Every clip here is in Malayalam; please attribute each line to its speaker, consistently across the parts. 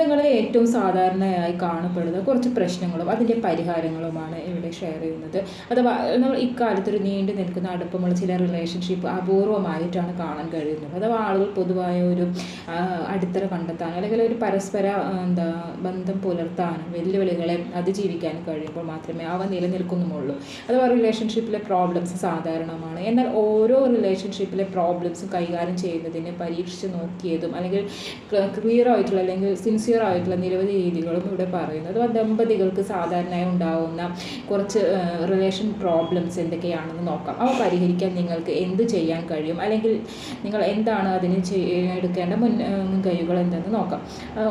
Speaker 1: ബന്ധങ്ങളിൽ ഏറ്റവും സാധാരണയായി കാണപ്പെടുന്ന കുറച്ച് പ്രശ്നങ്ങളും അതിൻ്റെ പരിഹാരങ്ങളുമാണ് ഇവിടെ ഷെയർ ചെയ്യുന്നത്. അഥവാ നമ്മൾ ഇക്കാലത്തൊരു നീണ്ടു നിൽക്കുന്ന അടുപ്പമുള്ള ചില റിലേഷൻഷിപ്പ് അപൂർവമായിട്ടാണ് കാണാൻ കഴിയുന്നത്. അഥവാ ആളുകൾ പൊതുവായ ഒരു അടിത്തറ കണ്ടെത്താൻ അല്ലെങ്കിൽ ഒരു പരസ്പര ബന്ധം പുലർത്താനും വെല്ലുവിളികളെ അതിജീവിക്കാനും കഴിയുമ്പോൾ മാത്രമേ അവ നിലനിൽക്കുന്നുമുള്ളൂ. അഥവാ റിലേഷൻഷിപ്പിലെ പ്രോബ്ലംസ് സാധാരണമാണ്. എന്നാൽ ഓരോ റിലേഷൻഷിപ്പിലെ പ്രോബ്ലംസും കൈകാര്യം ചെയ്യുന്നതിന് പരീക്ഷിച്ച് നോക്കിയതും അല്ലെങ്കിൽ ക്ലിയർ ആയിട്ടുള്ള അല്ലെങ്കിൽ സിൻസിയർ ആയിട്ടുള്ള നിരവധി രീതികളും ഇവിടെ പറയുന്നു. അഥവാ ദമ്പതികൾക്ക് സാധാരണയായി ഉണ്ടാകുന്ന കുറച്ച് റിലേഷൻ പ്രോബ്ലംസ് എന്തൊക്കെയാണെന്ന് നോക്കാം. അവ പരിഹരിക്കാൻ നിങ്ങൾക്ക് എന്ത് ചെയ്യാൻ കഴിയും, അല്ലെങ്കിൽ നിങ്ങൾ എന്താണ് അതിന് എടുക്കേണ്ട മുൻകൈകൾ എന്തെന്ന് നോക്കാം.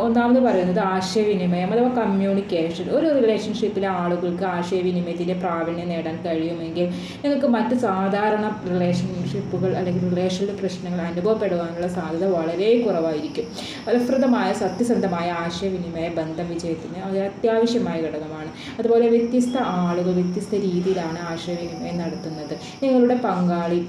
Speaker 1: ഒന്നാമത് പറയുന്നത് ആശയവിനിമയം അഥവാ കമ്മ്യൂണിക്കേഷൻ. ഒരു റിലേഷൻഷിപ്പിലെ ആളുകൾക്ക് ആശയവിനിമയത്തിൻ്റെ പ്രാവീണ്യം നേടാൻ കഴിയുമെങ്കിൽ നിങ്ങൾക്ക് മറ്റ് സാധാരണ റിലേഷൻഷിപ്പുകൾ അല്ലെങ്കിൽ റിലേഷനിലെ പ്രശ്നങ്ങൾ അനുഭവപ്പെടുവാനുള്ള സാധ്യത വളരെ കുറവായിരിക്കും. ഫലപ്രദമായ സത്യസന്ധമായ ആശയവിനിമയ ബന്ധം വിജയത്തിന് അത് അത്യാവശ്യമായ ഘടകമാണ്. അതുപോലെ വ്യത്യസ്ത ആളുകൾ വ്യത്യസ്ത രീതിയിലാണ് ആശയവിനിമയം നടത്തുന്നത്. നിങ്ങളുടെ പങ്കാളി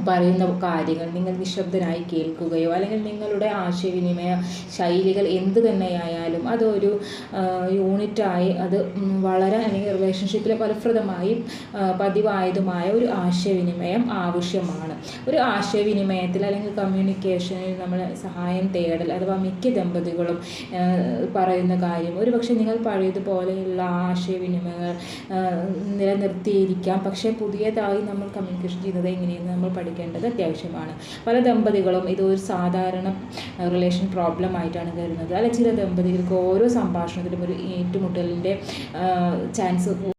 Speaker 1: പറയുന്ന കാര്യങ്ങൾ നിങ്ങൾ നിശബ്ദനായി കേൾക്കുകയോ അല്ലെങ്കിൽ നിങ്ങളുടെ ആശയവിനിമയ ശൈലികൾ എന്ത് തന്നെയായാലും അതൊരു യൂണിറ്റായി അത് വളരെ അല്ലെങ്കിൽ റിലേഷൻഷിപ്പിൽ ഫലപ്രദമായി പതിവായതുമായ ഒരു ആശയവിനിമയം ആവശ്യമാണ്. ഒരു ആശയവിനിമയത്തിൽ അല്ലെങ്കിൽ കമ്മ്യൂണിക്കേഷനിൽ നമ്മൾ സഹായം തേടൽ അഥവാ മിക്ക ദമ്പതികളും പറയുന്ന കാര്യം ഒരുപക്ഷെ നിങ്ങൾ പഴയതുപോലെയുള്ള ആശയവിനിമയങ്ങൾ നിലനിർത്തിയിരിക്കാം, പക്ഷേ പുതിയതായി നമ്മൾ കമ്മ്യൂണിക്കേഷൻ ചെയ്യുന്നത് എങ്ങനെയെന്ന് നമ്മൾ പഠിക്കേണ്ടത് അത്യാവശ്യമാണ്. പല ദമ്പതികളും ഇതൊരു സാധാരണ റിലേഷൻ പ്രോബ്ലം ആയിട്ടാണ് കരുതുന്നത്. അല്ല, ചില ദമ്പതികൾക്ക് ഓരോ സംഭാഷണത്തിലും ഒരു ഏറ്റുമുട്ടലിൻ്റെ ചാൻസ്